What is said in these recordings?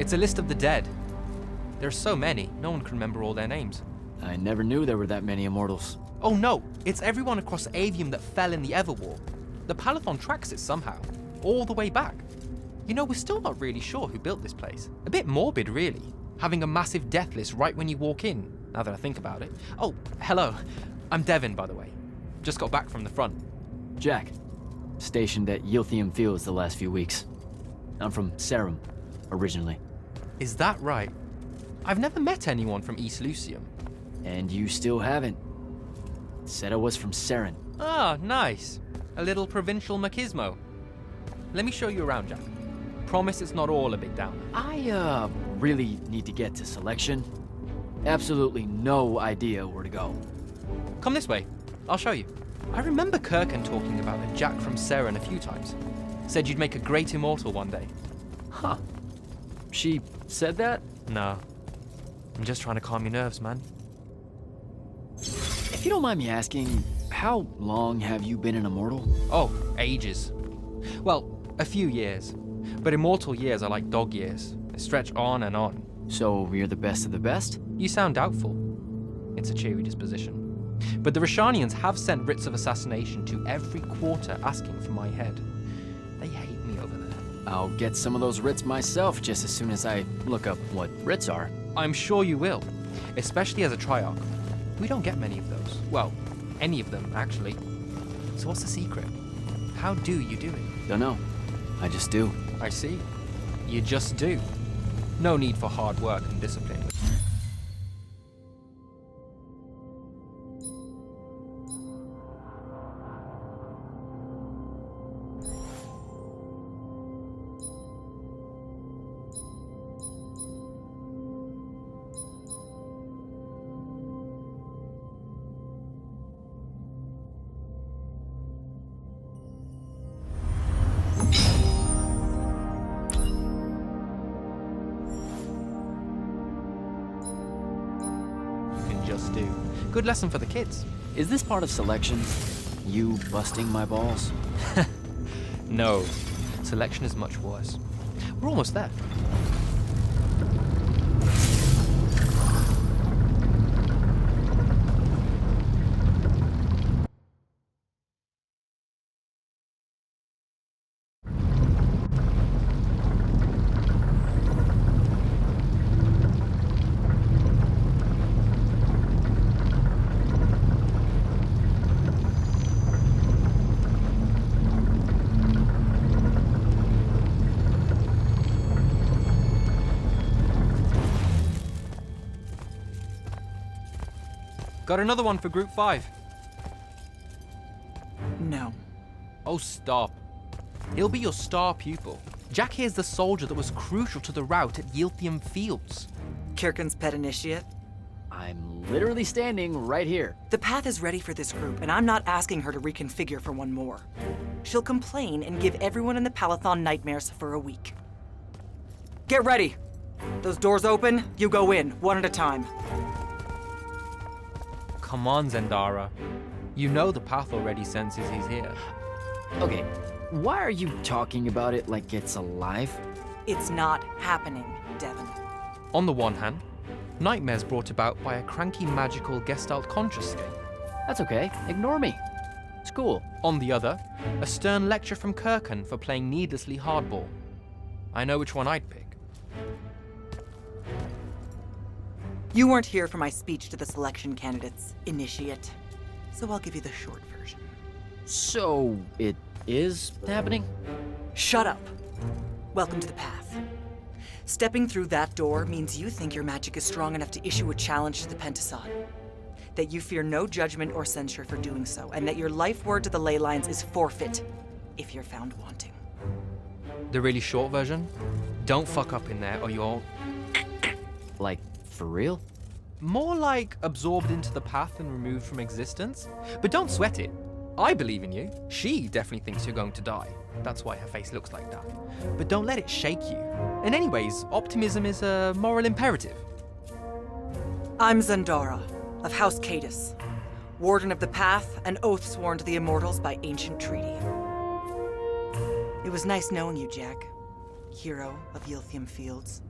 It's a list of the dead. There are so many, no one can remember all their names. I never knew there were that many Immortals. Oh no, it's everyone across Aveum that fell in the Everwar. The Palathon tracks it somehow, all the way back. You know, we're still not really sure who built this place. A bit morbid, really, having a massive death list right when you walk in, now that I think about it. Oh, hello. I'm Devin, by the way. Just got back from the front. Jack, stationed at Yilthium Fields the last few weeks. I'm from Serum, originally. Is that right? I've never met anyone from East Lucium. And you still haven't. Said I was from Seren. Ah, nice. A little provincial machismo. Let me show you around, Jack. Promise it's not all a big downer. I, really need to get to selection. Absolutely no idea where to go. Come this way. I'll show you. I remember Kirkan talking about a Jack from Seren a few times. Said you'd make a great immortal one day. Huh. She said that? No. I'm just trying to calm your nerves, man. If you don't mind me asking, how long have you been an immortal? Oh, ages. Well, a few years. But immortal years are like dog years. They stretch on and on. So you're the best of the best? You sound doubtful. It's a cheery disposition. But the Rashanians have sent writs of assassination to every quarter asking for my head. They hate me over there. I'll get some of those writs myself just as soon as I look up what writs are. I'm sure you will, especially as a Triarch. We don't get many of those. Well, any of them, actually. So what's the secret? How do you do it? Don't know. I just do. I see. You just do. No need for hard work and discipline. Just do. Good lesson for the kids. Is this part of selection? You busting my balls? No. Selection is much worse. We're almost there. Got another one for Group 5. No. Oh, stop. He'll be your star pupil. Jack here's the soldier that was crucial to the rout at Yilthium Fields. Kirkan's pet initiate? I'm literally standing right here. The path is ready for this group, and I'm not asking her to reconfigure for one more. She'll complain and give everyone in the Palathon nightmares for a week. Get ready! Those doors open, you go in, one at a time. Come on, Zendara. You know the path already senses he's here. Okay, why are you talking about it like it's alive? It's not happening, Devin. On the one hand, nightmares brought about by a cranky magical Gestalt conscious state. That's okay, ignore me. It's cool. On the other, a stern lecture from Kirkan for playing needlessly hardball. I know which one I'd pick. You weren't here for my speech to the selection candidates, initiate. So I'll give you the short version. So, it is happening? Shut up. Welcome to the path. Stepping through that door means you think your magic is strong enough to issue a challenge to the Pentasod. That you fear no judgment or censure for doing so, and that your life word to the ley lines is forfeit if you're found wanting. The really short version? Don't fuck up in there or you'll... Like, for real? More like absorbed into the path and removed from existence. But don't sweat it. I believe in you. She definitely thinks you're going to die. That's why her face looks like that. But don't let it shake you. And anyways, optimism is a moral imperative. I'm Zendara, of House Cadus, Warden of the Path, and oath sworn to the Immortals by ancient treaty. It was nice knowing you, Jack. Hero of Yilthium Fields.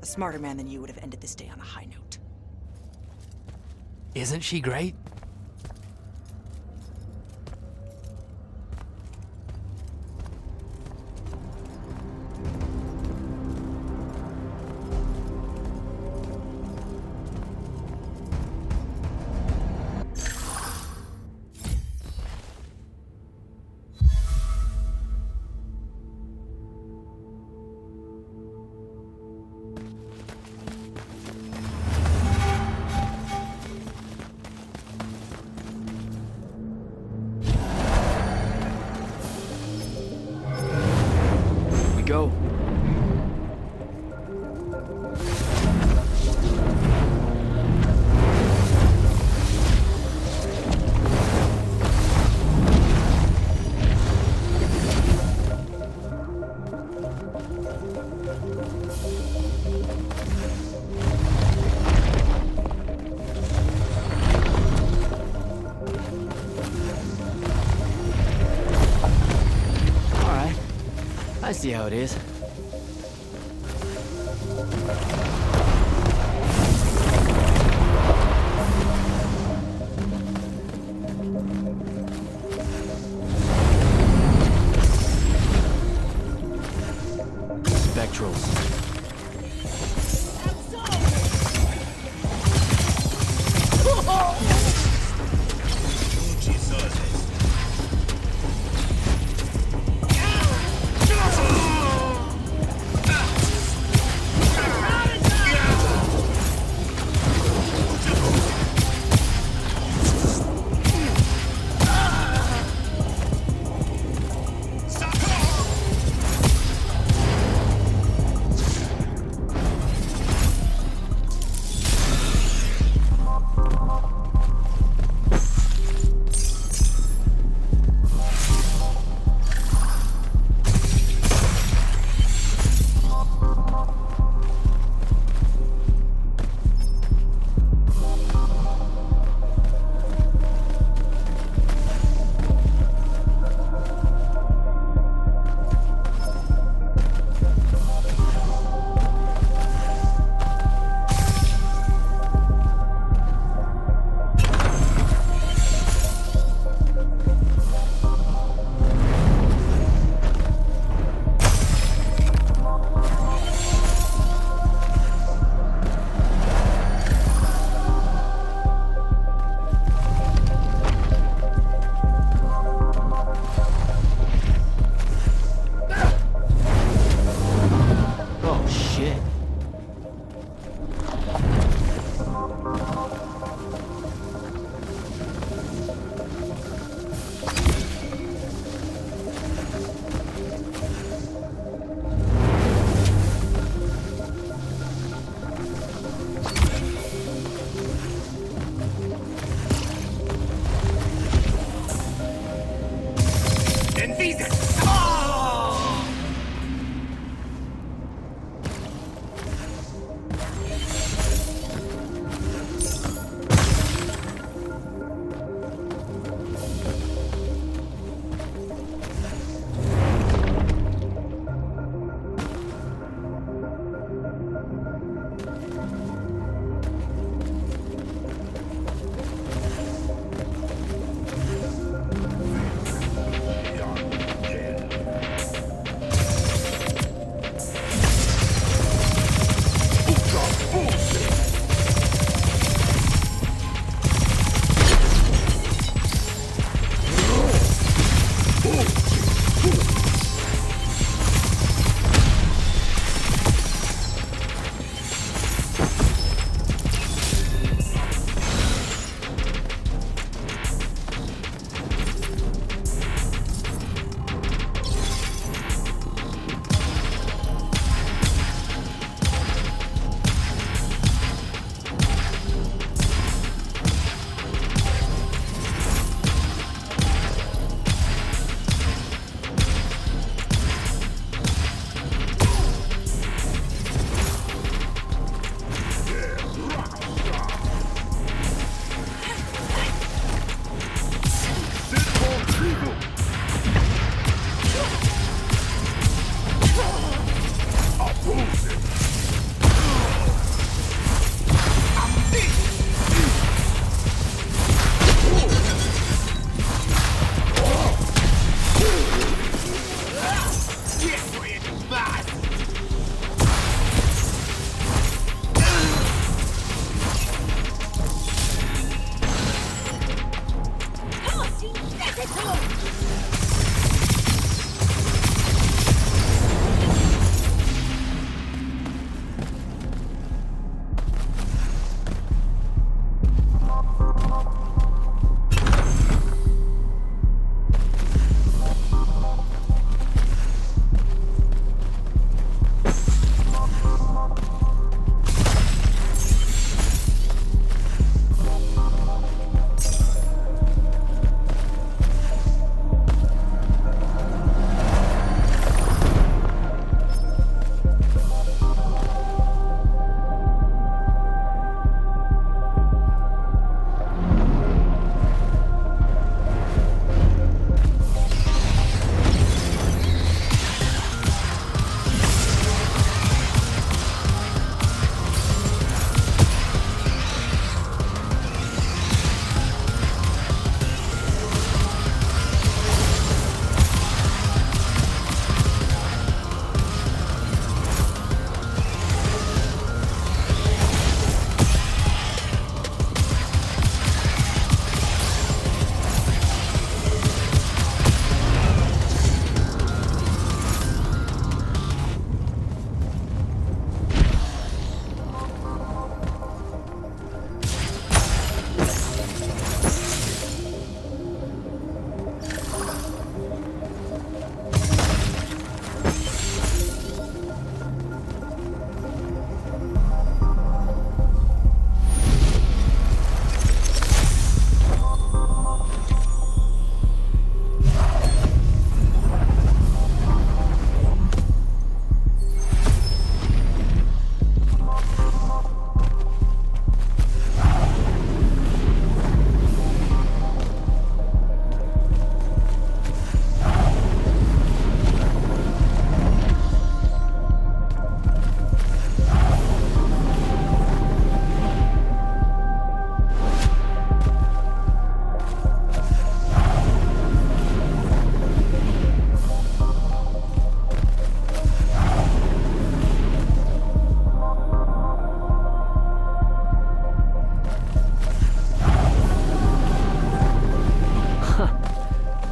A smarter man than you would have ended this day on a high note. Isn't she great? Go. All right. I see how it is. Spectrals.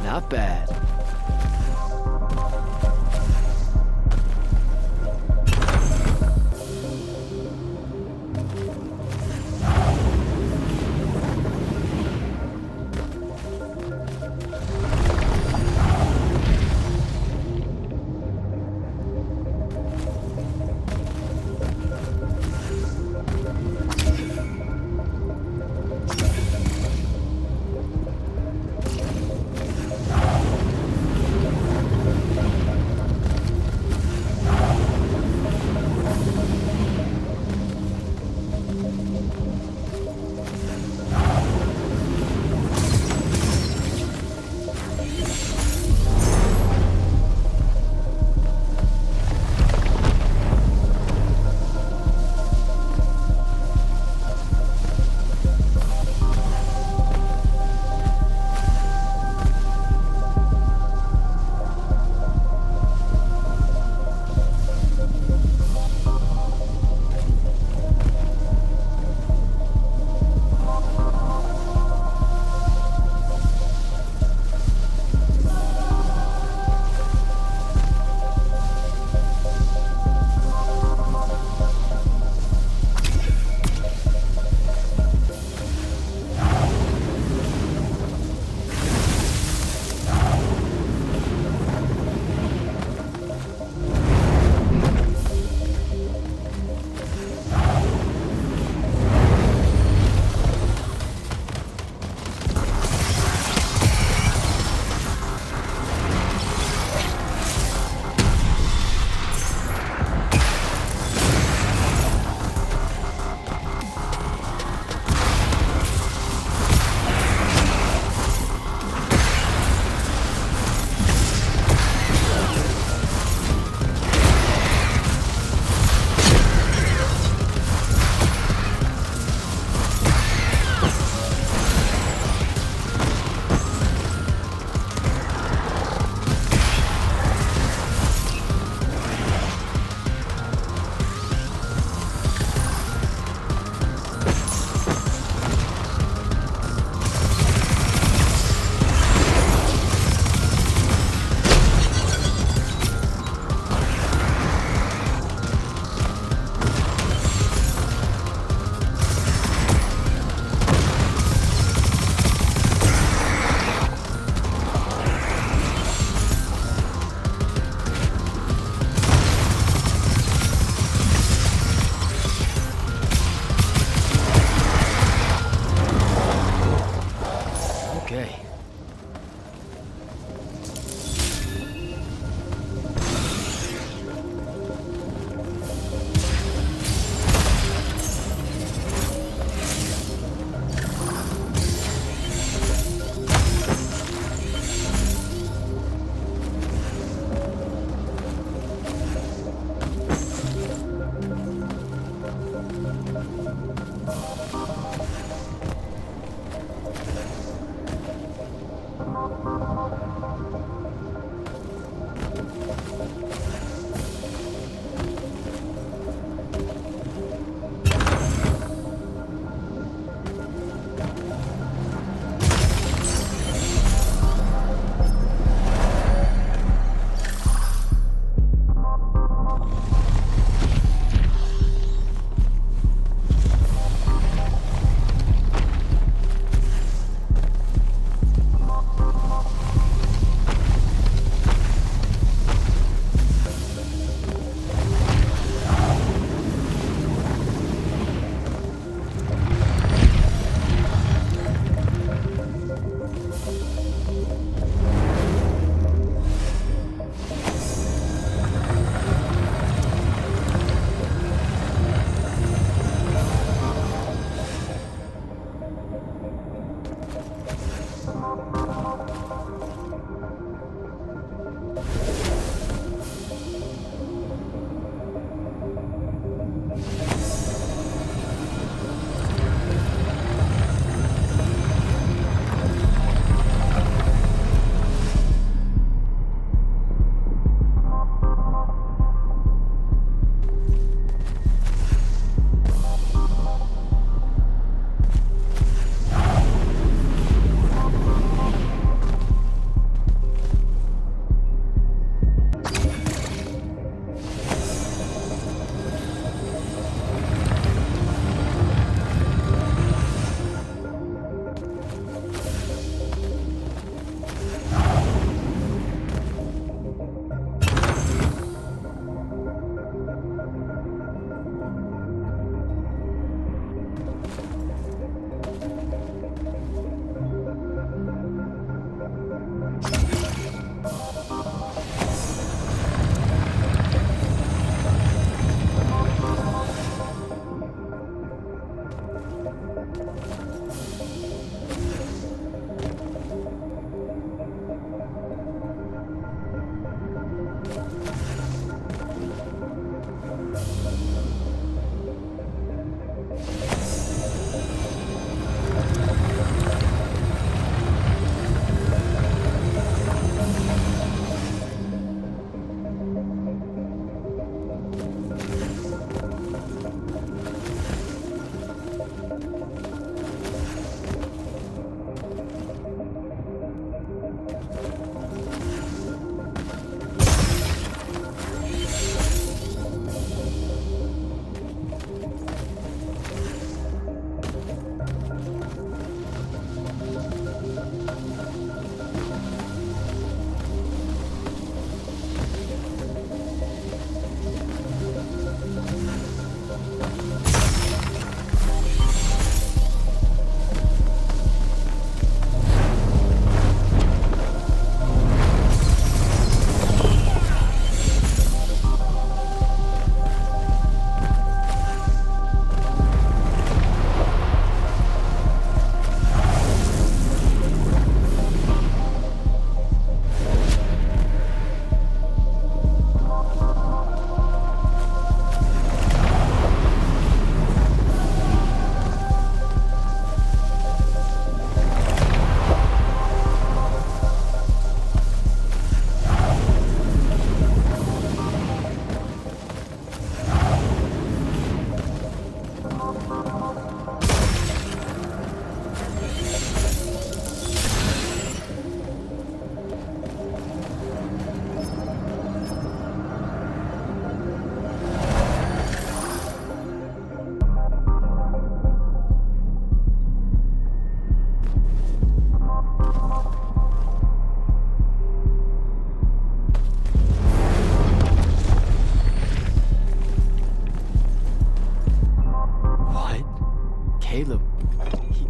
Not bad.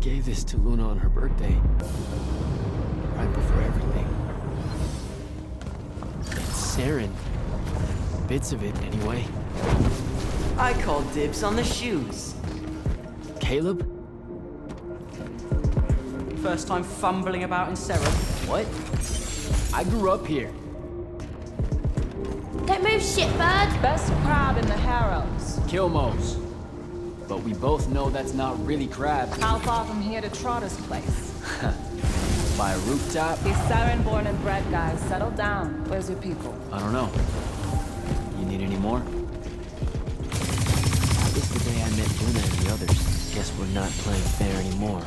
gave this to Luna on her birthday. Right before everything. It's Saren. Bits of it, anyway. I call dibs on the shoes. Caleb? First time fumbling about in Serum. What? I grew up here. Don't move, shitbird! Best crab in the Harrows. Kilmos. But we both know that's not really crab. How far from here to Trotter's place? By a rooftop? These Saren born and bred guys, settle down. Where's your people? I don't know. You need any more? That was the day I met Luna and the others. Guess we're not playing fair anymore.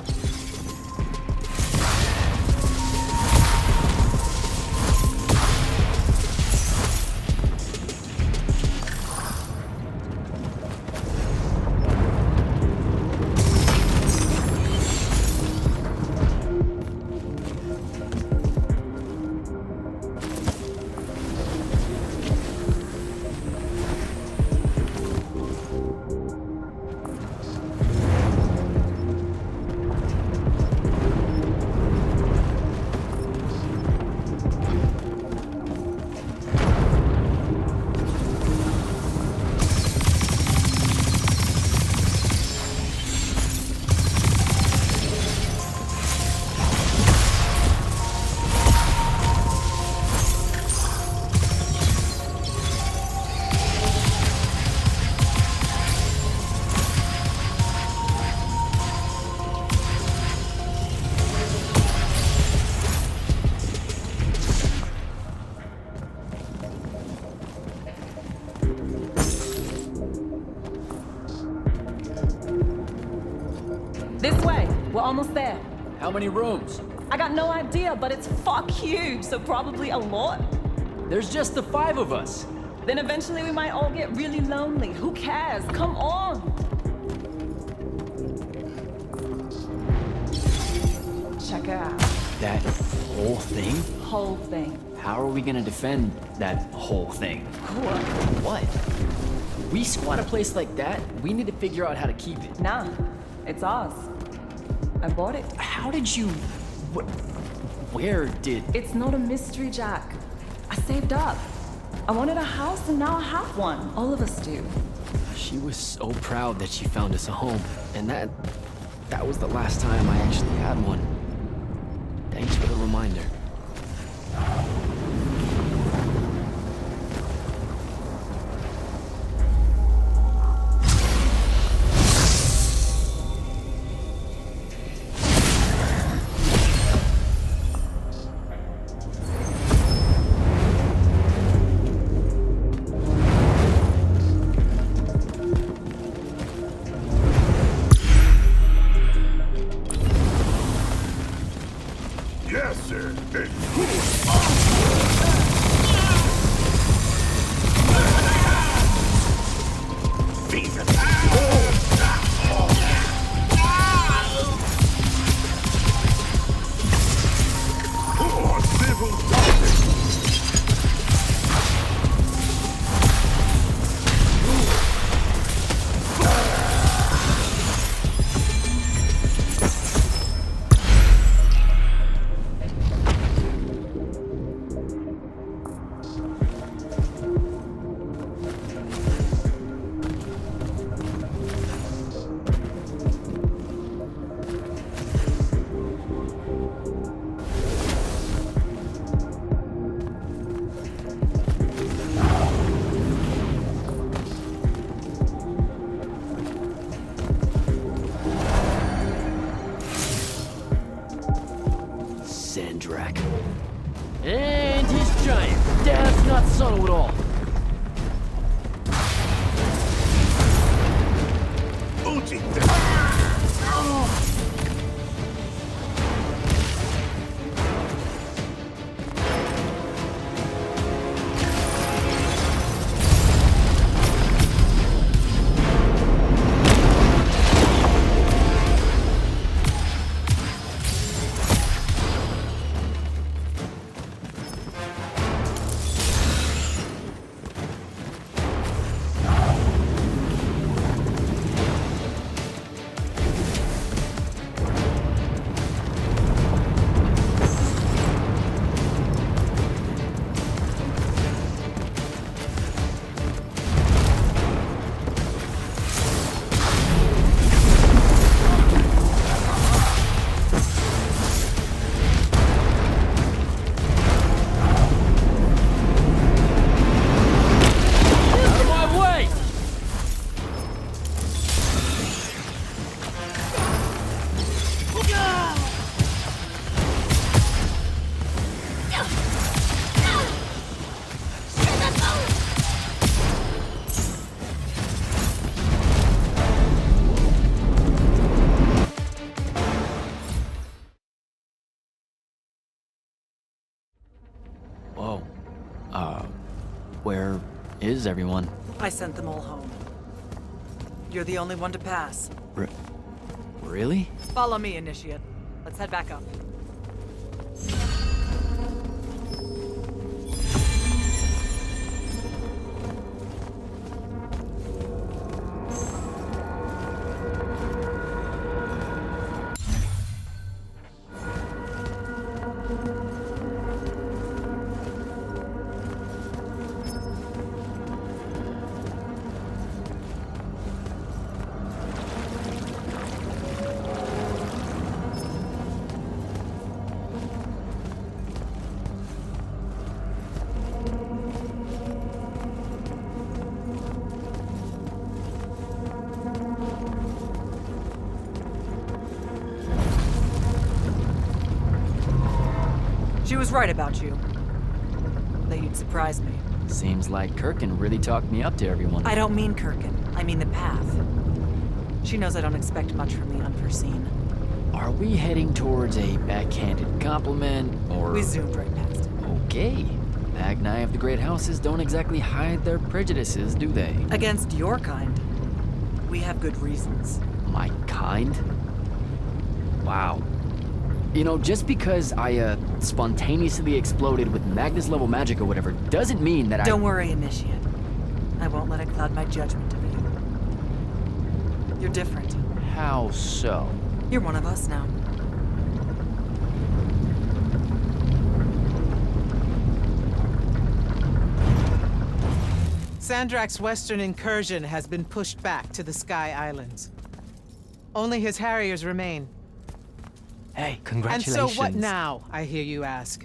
This way. We're almost there. How many rooms? I got no idea, but it's fuck huge, so probably a lot. There's just the 5 of us. Then eventually we might all get really lonely. Who cares? Come on! Check it out. That whole thing? Whole thing. How are we gonna defend that whole thing? What? We squat a place like that, we need to figure out how to keep it. Nah, it's ours. I bought it. How did you... Where did... It's not a mystery, Jack. I saved up. I wanted a house and now I have one. All of us do. She was so proud that she found us a home. And that was the last time I actually had one. Thanks for the reminder. Yes, sir. Sandrak. And he's giant. That's not subtle at all. Where is everyone? I sent them all home. You're the only one to pass. Really? Follow me, Initiate. Let's head back up. She was right about you. That you'd surprise me. Seems like Kirkin really talked me up to everyone. I don't mean Kirkin. I mean the path. She knows I don't expect much from the unforeseen. Are we heading towards a backhanded compliment, or... We zoomed right past it. Okay. Magni of the Great Houses don't exactly hide their prejudices, do they? Against your kind. We have good reasons. My kind? Wow. You know, just because I, spontaneously exploded with Magnus-level magic or whatever, doesn't mean that Don't worry, Initiate. I won't let it cloud my judgment of you. You're different. How so? You're one of us now. Sandrak's western incursion has been pushed back to the Sky Islands. Only his Harriers remain. Hey, And Congratulations. so what now, I hear you ask?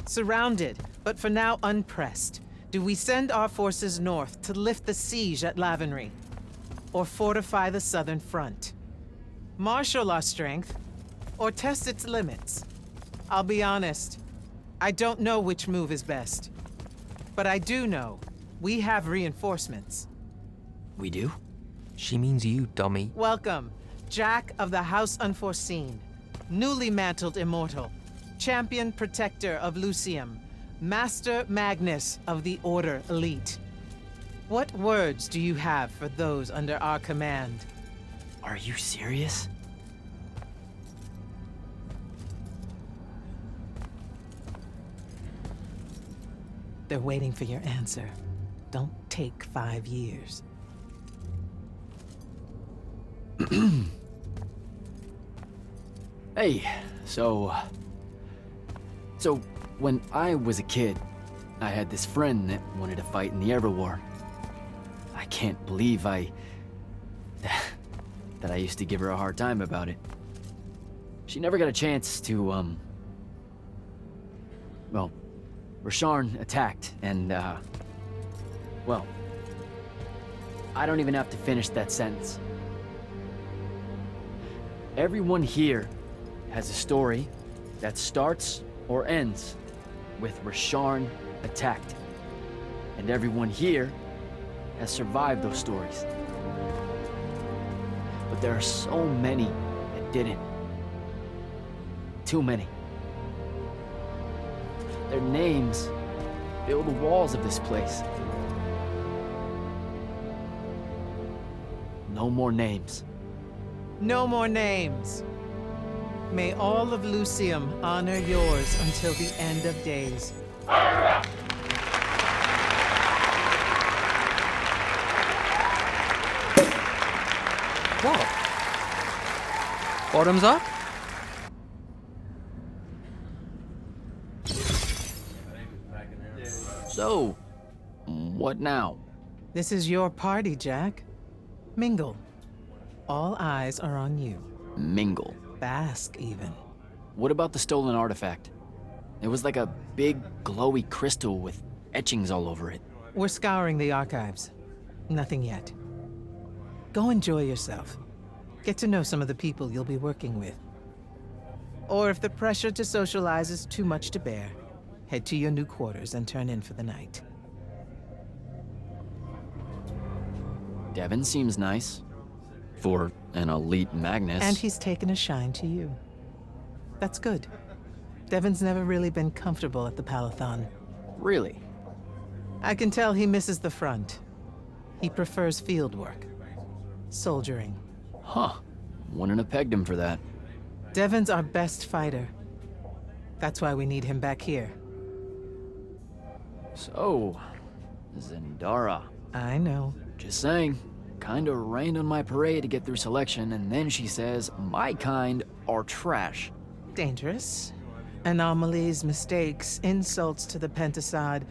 Surrounded, but for now unpressed, do we send our forces north to lift the siege at Lavenry? Or fortify the southern front? Marshal our strength, or test its limits? I'll be honest, I don't know which move is best. But I do know we have reinforcements. We do? She means you, dummy. Welcome, Jack of the House Unforeseen, newly mantled immortal, champion protector of Lucium, Master Magnus of the Order Elite. What words do you have for those under our command? Are you serious? They're waiting for your answer. Don't take 5 years. Hey, so when I was a kid, I had this friend that wanted to fight in the Everwar. I can't believe that I used to give her a hard time about it. She never got a chance to, well, Rasharn attacked, and, well, I don't even have to finish that sentence. Everyone here has a story that starts or ends with Rasharn attacked. And everyone here has survived those stories. But there are so many that didn't. Too many. Their names fill the walls of this place. No more names. No more names. May all of Lucium honor yours until the end of days. What? Bottoms up? So, what now? This is your party, Jack. Mingle. All eyes are on you. Mingle. Bask, even. What about the stolen artifact? It was like a big, glowy crystal with etchings all over it. We're scouring the archives. Nothing yet. Go enjoy yourself. Get to know some of the people you'll be working with. Or if the pressure to socialize is too much to bear, head to your new quarters and turn in for the night. Devin seems nice. For an elite Magnus. And he's taken a shine to you. That's good. Devin's never really been comfortable at the Palathon. Really? I can tell he misses the front. He prefers field work. Soldiering. Huh. Wouldn't have pegged him for that. Devon's our best fighter. That's why we need him back here. So, Zendara. I know. Just saying. Kinda rained on my parade to get through selection, and then she says my kind are trash. Dangerous. Anomalies, mistakes, insults to the Pentasod.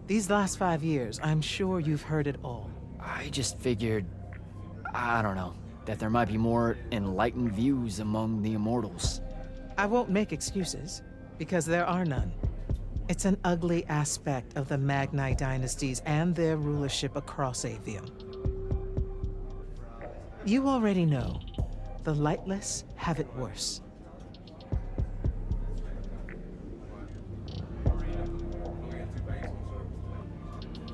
These last 5 years, I'm sure you've heard it all. I just figured, I don't know, that there might be more enlightened views among the Immortals. I won't make excuses, because there are none. It's an ugly aspect of the Magni dynasties and their rulership across Aveum. You already know, the lightless have it worse.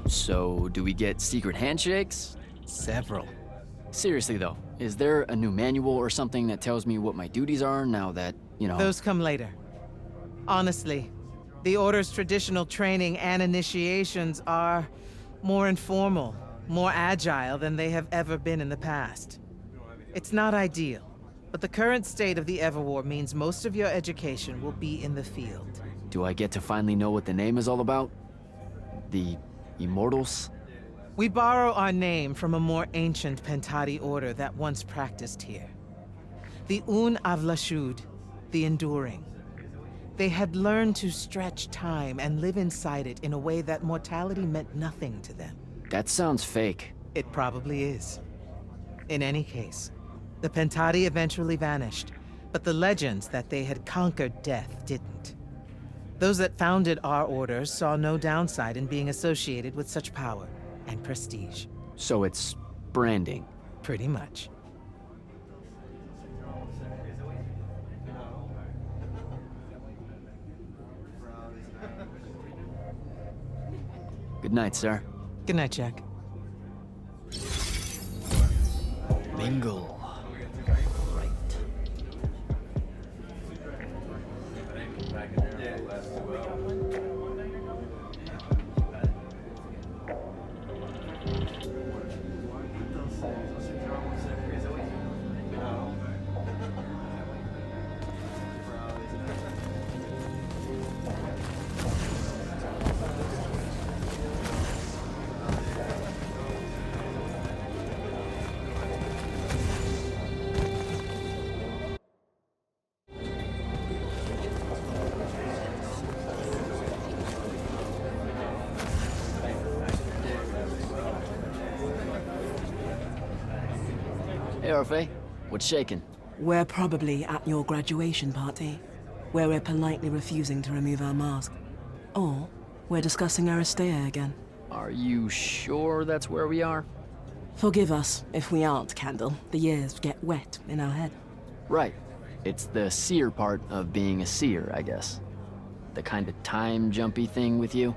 So, do we get secret handshakes? Several. Seriously though, is there a new manual or something that tells me what my duties are now that, you know... Those come later. Honestly, the Order's traditional training and initiations are more informal, more agile than they have ever been in the past. It's not ideal, but the current state of the Everwar means most of your education will be in the field. Do I get to finally know what the name is all about? The Immortals? We borrow our name from a more ancient Pentati order that once practiced here. The Un Avlashud, the Enduring. They had learned to stretch time and live inside it in a way that mortality meant nothing to them. That sounds fake. It probably is. In any case, the Pentati eventually vanished, but the legends that they had conquered death didn't. Those that founded our order saw no downside in being associated with such power and prestige. So it's branding. Pretty much. Good night, sir. Good night, Jack. Bingo. Right. Hey, Orphe. What's shaking? We're probably at your graduation party, where we're politely refusing to remove our mask. Or we're discussing Aristea again. Are you sure that's where we are? Forgive us if we aren't, Candle. The years get wet in our head. Right. It's the seer part of being a seer, I guess. The kind of time-jumpy thing with you?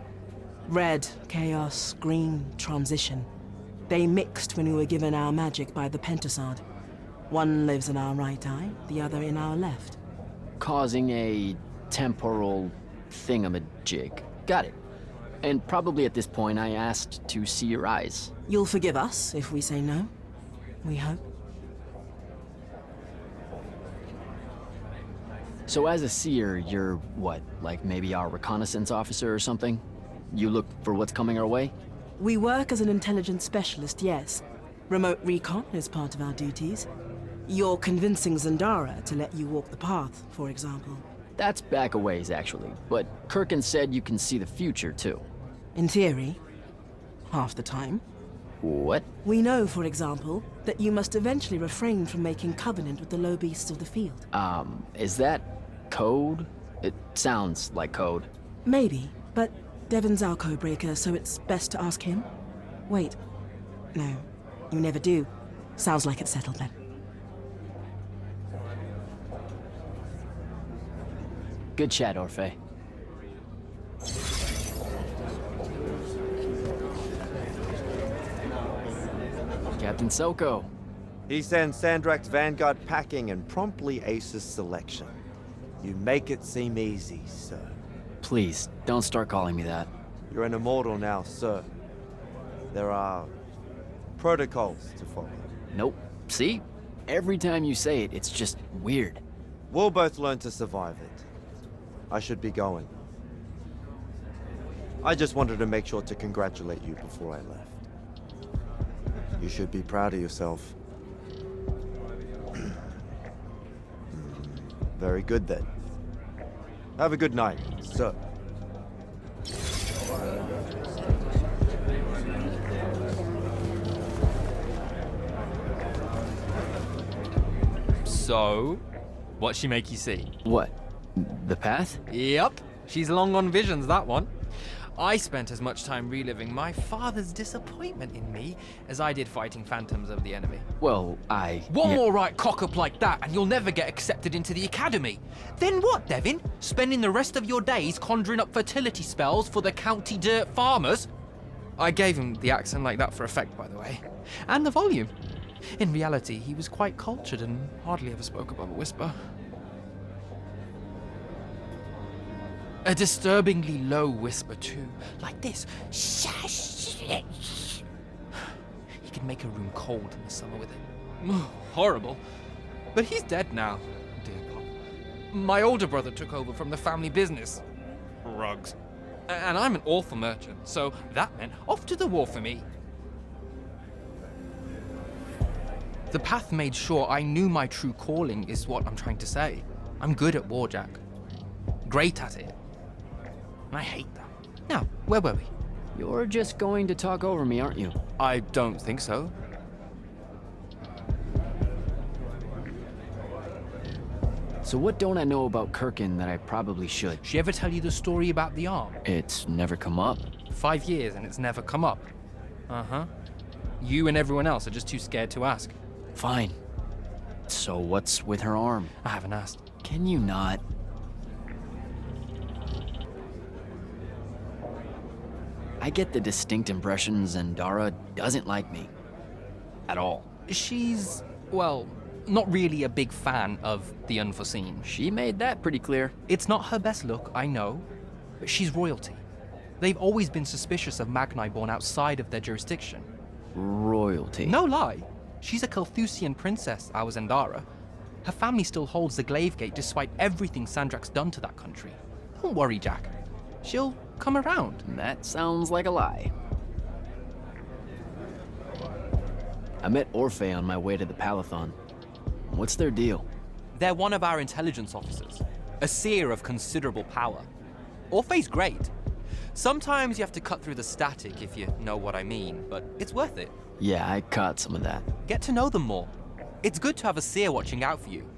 Red, chaos, green, transition. They mixed when we were given our magic by the Pentasod. One lives in our right eye, the other in our left. Causing a temporal thingamajig. Got it. And probably at this point I asked to see your eyes. You'll forgive us if we say no. We hope. So as a seer, you're what, like maybe our reconnaissance officer or something? You look for what's coming our way? We work as an intelligence specialist, yes. Remote recon is part of our duties. You're convincing Zendara to let you walk the path, for example. That's back a ways, actually. But Kirkin said you can see the future, too. In theory, half the time. What? We know, for example, that you must eventually refrain from making covenant with the low beasts of the field. Is that code? It sounds like code. Maybe, but Devon's our codebreaker, so it's best to ask him. Wait. No, you never do. Sounds like it's settled then. Good chat, Orphe. Captain Soko. He sends Sandrak's vanguard packing and promptly aces selection. You make it seem easy, sir. Please, don't start calling me that. You're an immortal now, sir. There are protocols to follow. Nope. See? Every time you say it, it's just weird. We'll both learn to survive it. I should be going. I just wanted to make sure to congratulate you before I left. You should be proud of yourself. Very good then. Have a good night, sir. So, what'd she make you see? What? The path? Yep, she's long on visions, that one. I spent as much time reliving my father's disappointment in me as I did fighting phantoms of the enemy. Well, One more right cock-up like that and you'll never get accepted into the academy. Then what, Devin? Spending the rest of your days conjuring up fertility spells for the county dirt farmers? I gave him the accent like that for effect, by the way. And the volume. In reality, he was quite cultured and hardly ever spoke above a whisper. A disturbingly low whisper, too. Like this. He could make a room cold in the summer with it. Horrible. But he's dead now, dear Pop. My older brother took over from the family business. Rugs. And I'm an awful merchant, so that meant off to the war for me. The path made sure I knew my true calling is what I'm trying to say. I'm good at war, Jack. Great at it. And I hate that. Now, where were we? You're just going to talk over me, aren't you? I don't think so. So what don't I know about Kirkin that I probably should? She ever tell you the story about the arm? It's never come up. 5 years and it's never come up. Uh-huh. You and everyone else are just too scared to ask. Fine. So what's with her arm? I haven't asked. Can you not? I get the distinct impression Zendara doesn't like me. At all. She's, well, not really a big fan of the unforeseen. She made that pretty clear. It's not her best look, I know, but she's royalty. They've always been suspicious of Magni born outside of their jurisdiction. Royalty? No lie. She's a Carthusian princess, our Zendara. Her family still holds the Glaive Gate despite everything Sandrak's done to that country. Don't worry, Jack. She'll come around. That sounds like a lie. I met Orphe on my way to the Palathon. What's their deal? They're one of our intelligence officers, a seer of considerable power. Orphe's great. Sometimes you have to cut through the static, if you know what I mean, but it's worth it. Yeah, I caught some of that. Get to know them more. It's good to have a seer watching out for you.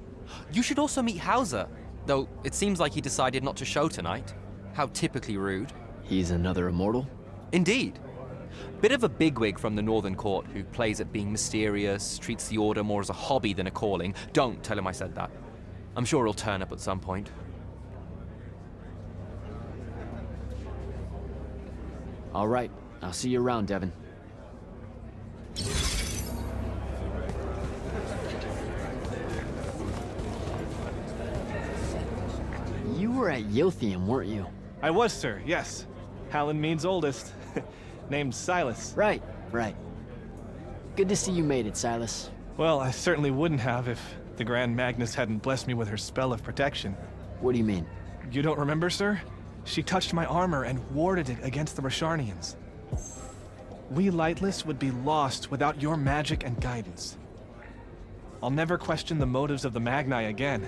You should also meet Hauser, though it seems like he decided not to show tonight. How typically rude. He's another immortal? Indeed. Bit of a bigwig from the Northern Court who plays at being mysterious, treats the Order more as a hobby than a calling. Don't tell him I said that. I'm sure he'll turn up at some point. All right, I'll see you around, Devin. You were at Yothium, weren't you? I was, sir, yes. Hallen means oldest. Named Silas. Right. Good to see you made it, Silas. Well, I certainly wouldn't have if the Grand Magnus hadn't blessed me with her spell of protection. What do you mean? You don't remember, sir? She touched my armor and warded it against the Rasharnians. We Lightless would be lost without your magic and guidance. I'll never question the motives of the Magni again.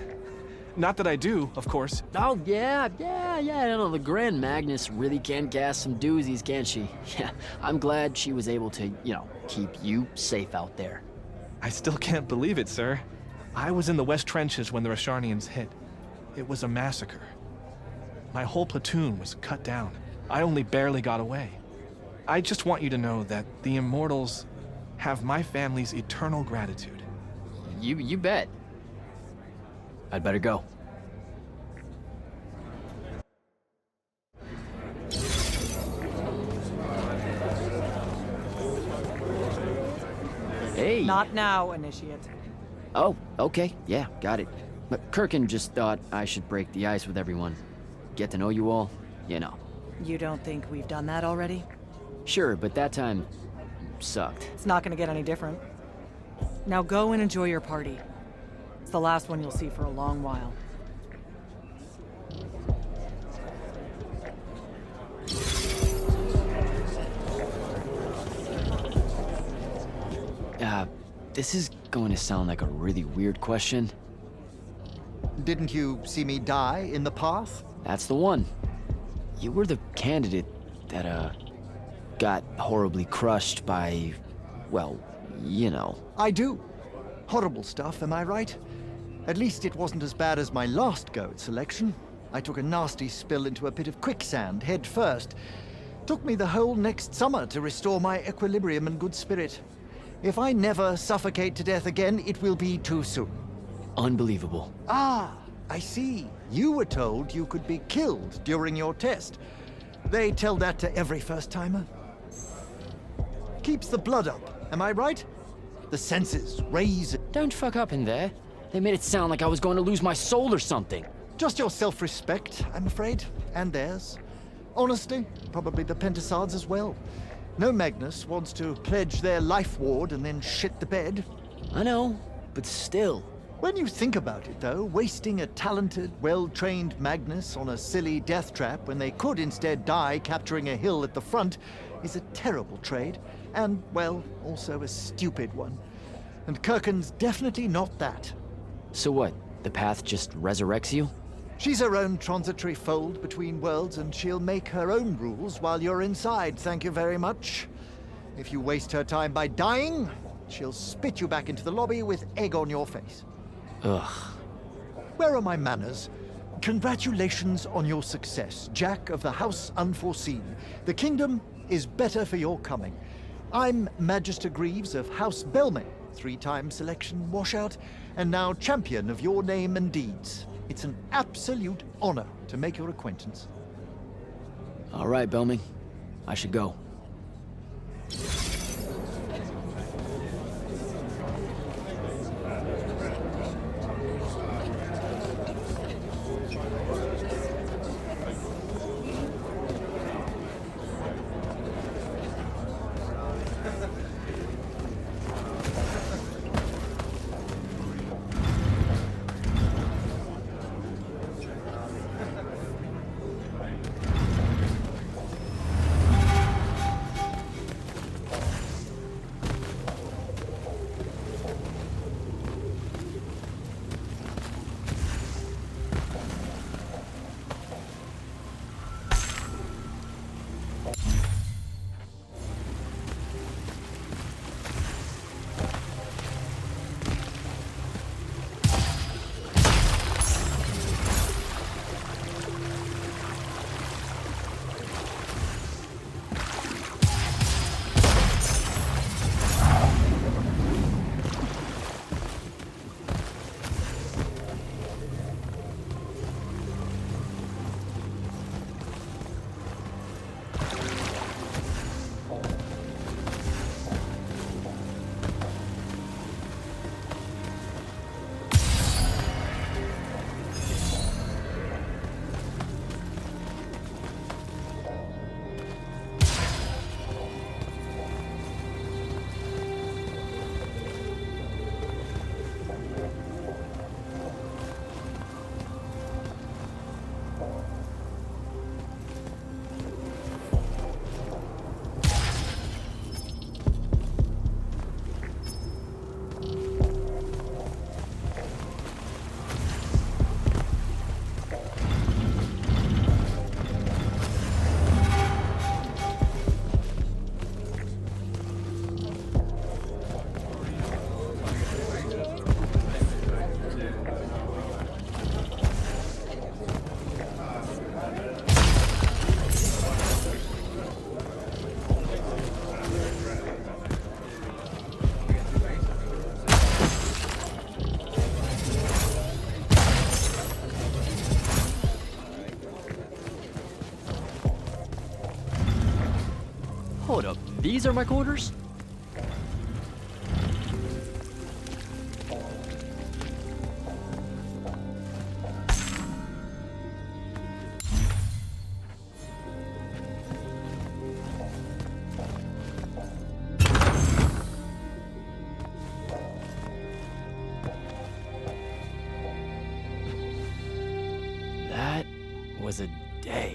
Not that I do, of course. Oh, yeah, I know, the Grand Magnus really can gas some doozies, can't she? Yeah, I'm glad she was able to, keep you safe out there. I still can't believe it, sir. I was in the West Trenches when the Rasharnians hit. It was a massacre. My whole platoon was cut down. I only barely got away. I just want you to know that the Immortals have my family's eternal gratitude. You bet. I'd better go. Hey! Not now, Initiate. Oh, okay. Yeah, got it. But Kirkin just thought I should break the ice with everyone. Get to know you all, You don't think we've done that already? Sure, but that time sucked. It's not gonna get any different. Now go and enjoy your party. It's the last one you'll see for a long while. This is going to sound like a really weird question. Didn't you see me die in the path? That's the one. You were the candidate that, got horribly crushed by, well, you know. I do. Horrible stuff, am I right? At least it wasn't as bad as my last go at selection. I took a nasty spill into a pit of quicksand head first. Took me the whole next summer to restore my equilibrium and good spirit. If I never suffocate to death again, it will be too soon. Unbelievable. Ah, I see. You were told you could be killed during your test. They tell that to every first-timer. Keeps the blood up, am I right? The senses raise. Don't fuck up in there. They made it sound like I was going to lose my soul or something. Just your self-respect, I'm afraid, and theirs. Honestly, probably the Pentasard's as well. No Magnus wants to pledge their life ward and then shit the bed. I know, but still. When you think about it, though, wasting a talented, well-trained Magnus on a silly death trap when they could instead die capturing a hill at the front is a terrible trade, and, well, also a stupid one. And Kirkin's definitely not that. So what, the path just resurrects you? She's her own transitory fold between worlds, and she'll make her own rules while you're inside, thank you very much. If you waste her time by dying, she'll spit you back into the lobby with egg on your face. Ugh. Where are my manners? Congratulations on your success, Jack of the House Unforeseen. The kingdom is better for your coming. I'm Magister Greaves of House Belmay, 3-time selection washout, and now champion of your name and deeds. It's an absolute honor to make your acquaintance. All right, Belming. I should go. Hold up, these are my quarters? was a day.